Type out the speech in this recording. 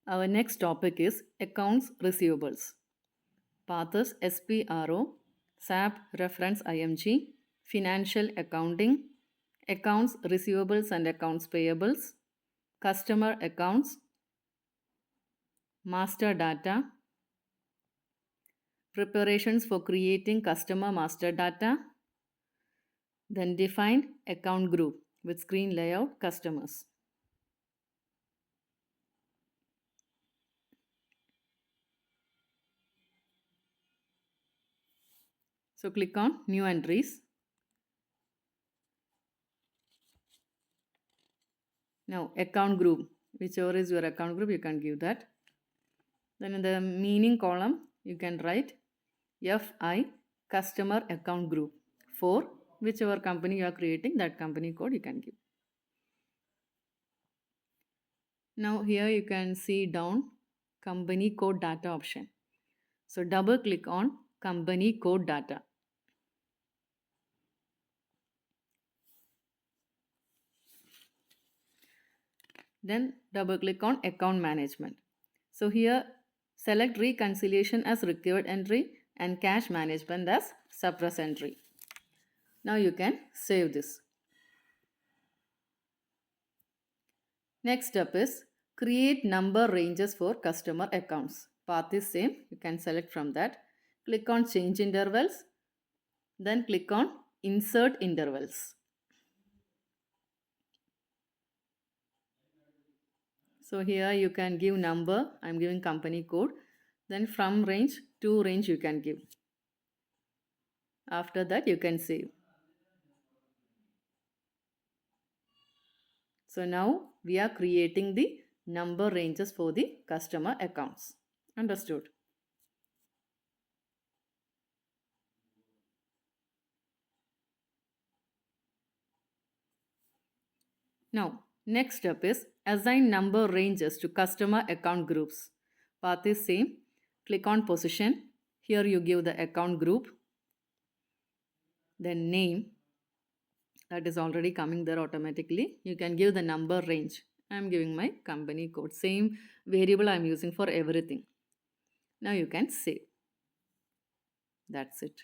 Our next topic is accounts receivables. Path is SPRO, SAP reference IMG, financial accounting, accounts receivables and accounts payables, customer accounts, master data, preparations for creating customer master data, then define account group with screen layout customers. So click on new entries. Now account group, whichever is your account group, you can give that. Then in the meaning column, you can write FI customer account group for whichever company you are creating, that company code you can give. Now here you can see down company code data option. So double click on company code data. Then double click on account management. So here select reconciliation as required entry and cash management as suppress entry. Now you can save this. Next step is create number ranges for customer accounts. Path is same. You can select from that. Click on change intervals. Then click on insert intervals. So here you can give number. I am giving company code. Then from range to range you can give. After that you can save. So now we are creating the number ranges for the customer accounts. Understood? Now, next step is assign number ranges to customer account groups. Path is same. Click on position. Here you give the account group. Then name. That is already coming there automatically. You can give the number range. I am giving my company code. Same variable I am using for everything. Now you can save. That's it.